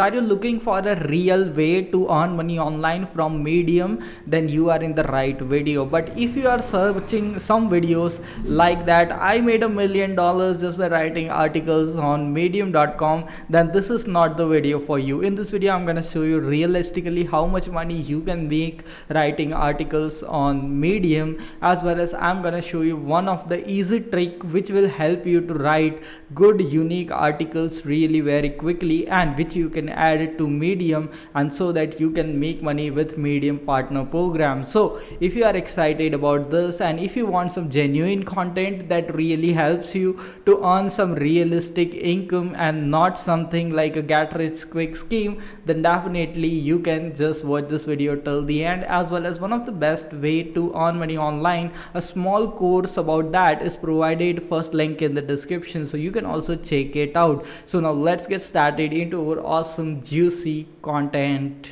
Are you looking for a real way to earn money online from Medium? Then you are in the right video. But if you are searching some videos like that, I made $1 million just by writing articles on medium.com, then this is not the video for you. In this video, I'm going to show you realistically how much money you can make writing articles on Medium, as well as I'm going to show you one of the easy trick which will help you to write good unique articles really very quickly, and which you can add it to Medium, and so that you can make money with Medium partner program. So if you are excited about this, and if you want some genuine content that really helps you to earn some realistic income and not something like a get rich quick scheme, then definitely you can just watch this video till the end. As well as one of the best way to earn money online, a small course about that is provided, first link in the description, so you can also check it out. So now let's get started into our awesome juicy content.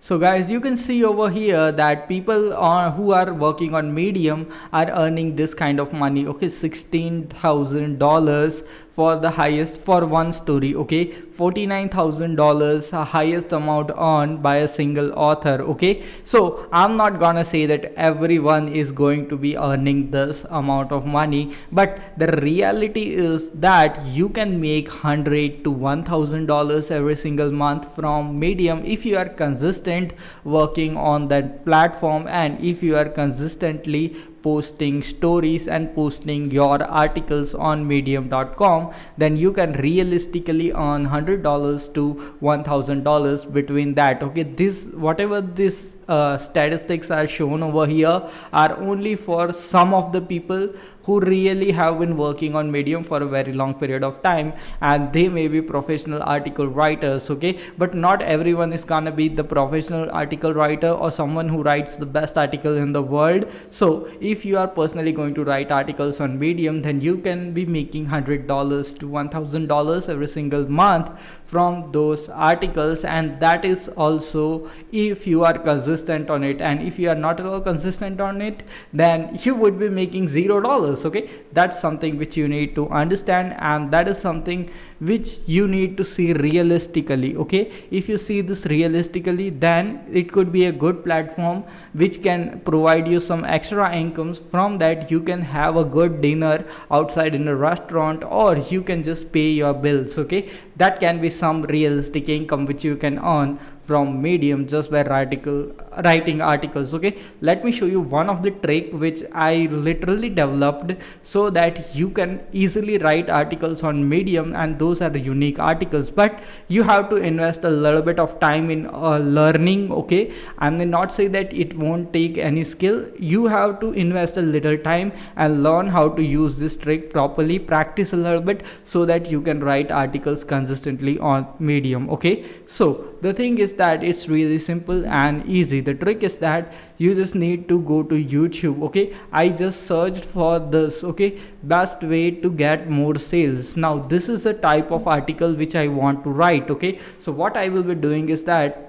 So guys, you can see over here that people who are working on Medium are earning this kind of money. Okay, $16,000 for the highest for one story. Okay, $49,000 highest amount earned by a single author. Okay, so I'm not gonna say that everyone is going to be earning this amount of money, but the reality is that you can make $100 to $1,000 every single month from Medium if you are consistent working on that platform, and if you are consistently posting stories and posting your articles on medium.com, then you can realistically earn $100 to $1,000 between that. Okay, this whatever this statistics are shown over here are only for some of the people who really have been working on Medium for a very long period of time, and they may be professional article writers. Okay, but not everyone is gonna be the professional article writer or someone who writes the best article in the world. So if you are personally going to write articles on Medium, then you can be making $100 to $1,000 every single month from those articles, and that is also if you are consistent on it. And if you are not at all consistent on it, then you would be making $0. Okay, that's something which you need to understand, and that is something which you need to see realistically. Okay, if you see this realistically, then it could be a good platform which can provide you some extra incomes. From that, you can have a good dinner outside in a restaurant, or you can just pay your bills. Okay, that can be some realistic income which you can earn from Medium just by writing articles. Okay, let me show you one of the trick which I literally developed so that you can easily write articles on Medium, and those are unique articles. But you have to invest a little bit of time in learning. Okay, I may not say that it won't take any skill. You have to invest a little time and learn how to use this trick properly, practice a little bit, so that you can write articles consistently on Medium. Okay, so the thing is that it's really simple and easy. The trick is that you just need to go to YouTube. Okay, I just searched for this. Okay, best way to get more sales. Now this is the type of article which I want to write. Okay, so what I will be doing is that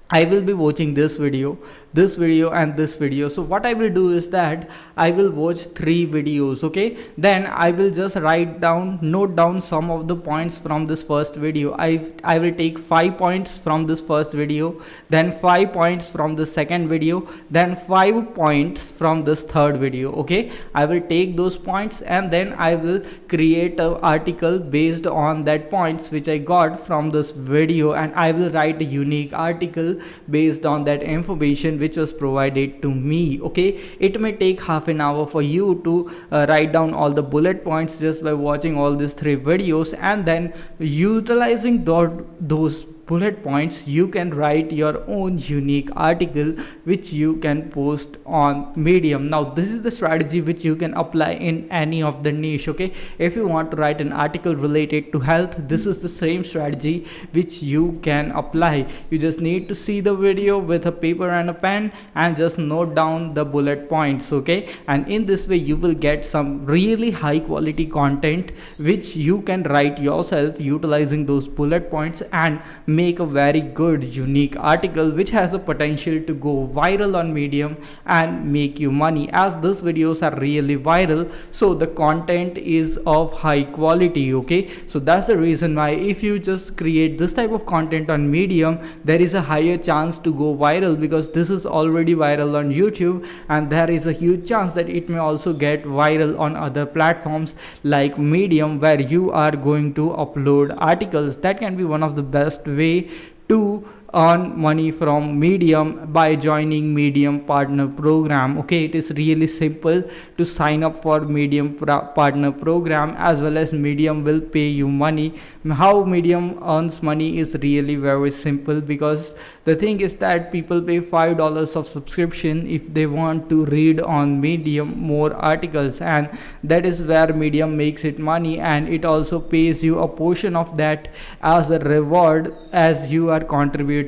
I will be watching this video, and this video. So what I will do is that I will watch 3 videos. Okay, then I will just note down some of the points from this first video. I will take 5 points from this first video, then 5 points from the second video, then 5 points from this third video. Okay, I will take those points, and then I will create an article based on that points which I got from this video, and I will write a unique article based on that information which was provided to me. Okay, it may take half an hour for you to write down all the bullet points just by watching all these 3 videos, and then utilizing those bullet points, you can write your own unique article which you can post on Medium. Now this is the strategy which you can apply in any of the niche. Okay, if you want to write an article related to health, this is the same strategy which you can apply. You just need to see the video with a paper and a pen and just note down the bullet points. Okay, and in this way you will get some really high quality content which you can write yourself utilizing those bullet points and make a very good unique article which has a potential to go viral on Medium and make you money, as these videos are really viral, so the content is of high quality. Okay, so that's the reason why if you just create this type of content on Medium, there is a higher chance to go viral, because this is already viral on YouTube, and there is a huge chance that it may also get viral on other platforms like Medium, where you are going to upload articles. That can be one of the best way to earn money from Medium by joining Medium partner program. Okay, it is really simple to sign up for Medium partner program, as well as Medium will pay you money. How Medium earns money is really very simple, because the thing is that people pay $5 of subscription if they want to read on Medium more articles, and that is where Medium makes it money, and it also pays you a portion of that as a reward as you are contributing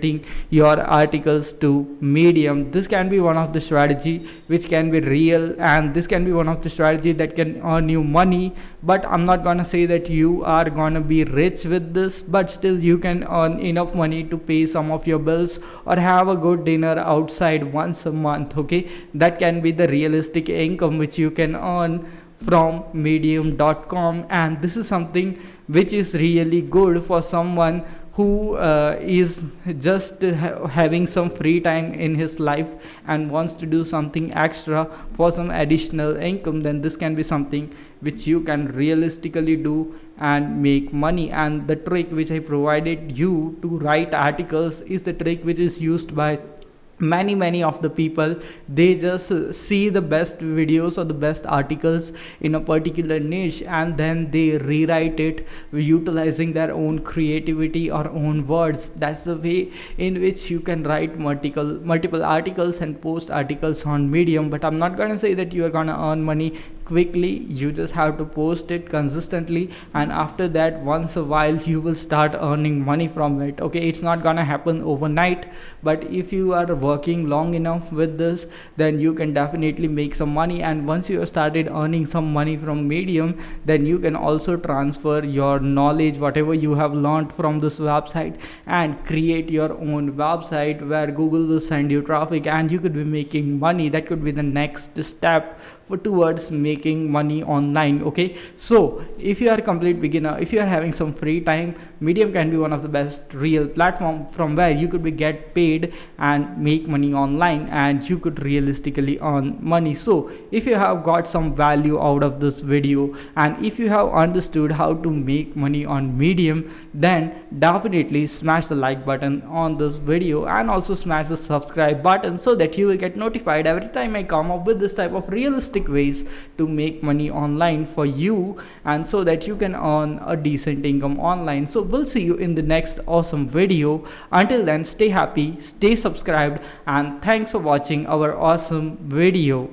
your articles to Medium. This can be one of the strategy which can be real, and this can be one of the strategy that can earn you money. But I'm not gonna say that you are gonna be rich with this, but still you can earn enough money to pay some of your bills or have a good dinner outside once a month. Okay, that can be the realistic income which you can earn from medium.com, and this is something which is really good for someone who is just having some free time in his life and wants to do something extra for some additional income. Then this can be something which you can realistically do and make money. And the trick which I provided you to write articles is the trick which is used by many of the people. They just see the best videos or the best articles in a particular niche, and then they rewrite it utilizing their own creativity or own words. That's the way in which you can write multiple articles and post articles on Medium. But I'm not gonna say that you are gonna earn money quickly. You just have to post it consistently, and after that, once a while, you will start earning money from it. Okay, it's not gonna happen overnight, but if you are working long enough with this, then you can definitely make some money. And once you have started earning some money from Medium, then you can also transfer your knowledge, whatever you have learned from this website, and create your own website where Google will send you traffic and you could be making money. That could be the next step towards making money online. Okay, so if you are a complete beginner, if you are having some free time, Medium can be one of the best real platform from where you could be get paid and make money online, and you could realistically earn money. So if you have got some value out of this video, and if you have understood how to make money on Medium, then definitely smash the like button on this video, and also smash the subscribe button, so that you will get notified every time I come up with this type of realistic ways to make money online for you, and so that you can earn a decent income online. So we'll see you in the next awesome video. Until then, stay happy, stay subscribed, and thanks for watching our awesome video.